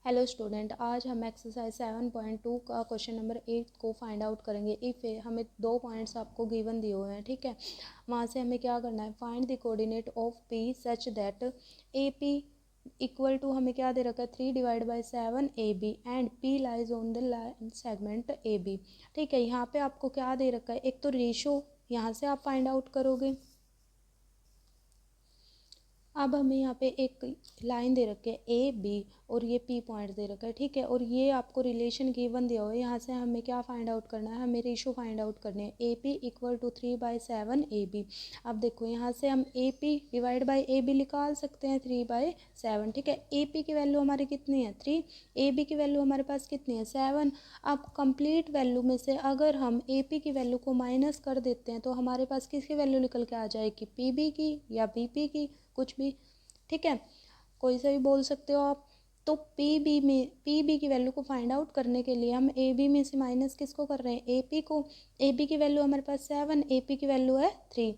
Hello student, आज हम exercise 7.2 का क्वेश्चन नंबर 8 को फाइंड आउट करेंगे। इफ़ हमें 2 पॉइंट्स आपको गिवन दिए हुए हैं, ठीक है। वहाँ से हमें क्या करना है, find the coordinate of P such that A P equal to, हमें क्या दे रखा है 3/7 A B and P lies on the line segment A B. ठीक है, यहाँ पे आपको क्या दे रखा है, एक तो रेशो यहाँ से आप फाइंड आउट करोगे। अब हमें यहाँ पे एक लाइन दे रखी है ए बी और ये पी पॉइंट दे रखा है, ठीक है। और ये आपको रिलेशन गिवन दिया हुआ है, यहाँ से हमें क्या फाइंड आउट करना है, हमें रेशो फाइंड आउट करनी है। A P equal to 3/7 A B. अब देखो यहाँ से हम A P divide by A B निकाल सकते हैं 3/7, ठीक है। ए पी की वैल्यू हमारी कितनी है 3, ए बी की वैल्यू हमारे पास कितनी है 7। अब कंप्लीट वैल्यू में से अगर हम ए पी की वैल्यू को माइनस कर देते हैं तो हमारे पास किसकी वैल्यू निकल के आ जाएगी, पी बी की या बी पी की, कुछ भी, ठीक है, कोई सा भी बोल सकते हो आप। तो पी बी की वैल्यू को फाइंड आउट करने के लिए हम ए बी में से माइनस किसको कर रहे हैं, ए पी को। ए बी की वैल्यू हमारे पास 7, ए पी की वैल्यू है 3।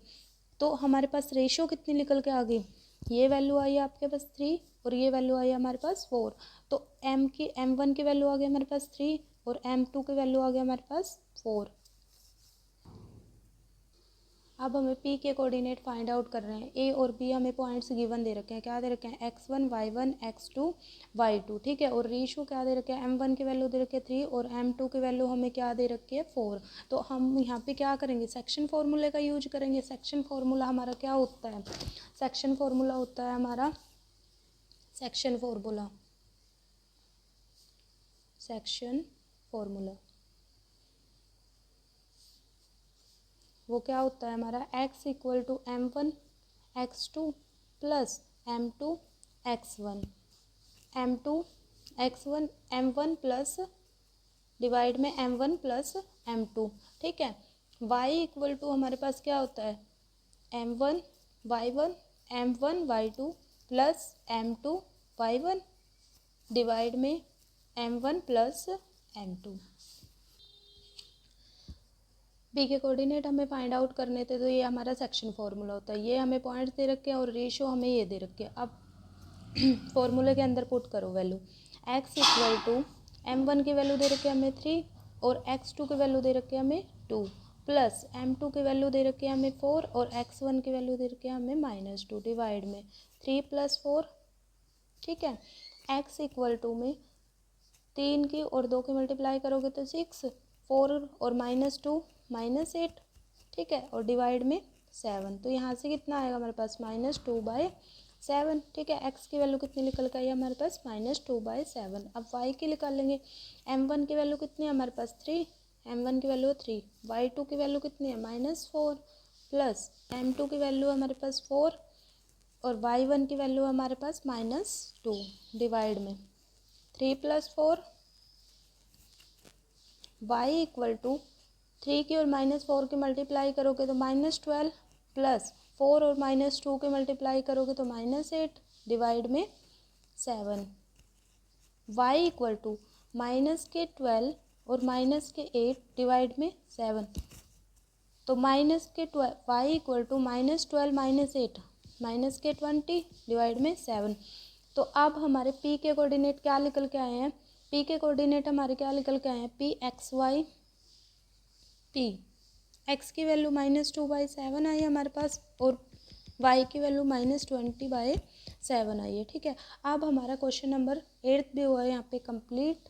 तो हमारे पास रेशियो कितनी निकल के आ गई, ये वैल्यू आई है आपके पास 3 और ये वैल्यू आई है हमारे पास 4। तो M1 की वैल्यू आ गई हमारे पास 3 और M2 की वैल्यू आ गई हमारे पास 4। अब हमें P के कोऑर्डिनेट फाइंड आउट कर रहे हैं। A और B हमें पॉइंट्स गिवन दे रखे हैं, क्या दे रखे हैं x1 y1 x2 y2, ठीक है। और रेशो क्या दे रखे हैं, M1 की वैल्यू दे रखी है 3 और M2 की वैल्यू हमें क्या दे रखी है 4। तो हम यहाँ पे क्या करेंगे, सेक्शन फार्मूले का यूज करेंगे। सेक्शन फार्मूला हमारा क्या होता है, सेक्शन फार्मूला होता है हमारा सेक्शन फार्मूला वो क्या होता है हमारा, x equal to M1 x2 plus M2 x1 M2 x1 M1 plus divide में M1 प्लस M2, ठीक है। y इक्वल टू हमारे पास क्या होता है M1 y1 M1 y2 plus M2 y1 divide में M1 प्लस M2। बी के coordinate हमें फाइंड आउट करने थे, तो ये हमारा सेक्शन फार्मूला होता है। ये हमें पॉइंट्स दे रखे हैं और रेशो हमें ये दे रखे हैं। अब फॉर्मूले के अंदर पुट करो value, x equal to M1 की वैल्यू दे रखी है हमें 3 और x2 की वैल्यू दे रखी है हमें 2 प्लस M2 की वैल्यू दे रखी है हमें 4 और x1 की वैल्यू दे रखी है हमें -2 डिवाइड में 3 + 4, ठीक है। x इक्वल टू में 3 की और 2 की मल्टीप्लाई करोगे तो 6, 4 और -2 -8, ठीक है, और डिवाइड में 7। तो यहाँ से कितना आएगा हमारे पास -2/7, ठीक है। x की वैल्यू कितनी निकल के आई है हमारे पास -2/7। अब y की निकालेंगे। M1 की वैल्यू कितनी है हमारे पास 3, M1 की वैल्यू 3, y2 की वैल्यू कितनी है -4 प्लस M2 की वैल्यू हमारे पास 4 और y1 की वैल्यू हमारे पास -2 डिवाइड में 3 + 4, y इक्वल टू 3 की और -4 की मल्टीप्लाई करोगे तो -12 प्लस 4 और -2 की मल्टीप्लाई करोगे तो -8 डिवाइड में 7। y इक्वल टू -12 और -8 डिवाइड में 7। तो -12 y इक्वल टू -12 -8 -20 डिवाइड में 7। तो अब हमारे p के कोऑर्डिनेट क्या निकल के आए हैं, p के कोऑर्डिनेट हमारे क्या निकल के आए हैं, p x y p, x की वैल्यू -2/7 आई है हमारे पास और y की वैल्यू -20/7 आई है, ठीक है। अब हमारा क्वेश्चन नंबर 8 भी हुआ है यहाँ पे कंप्लीट।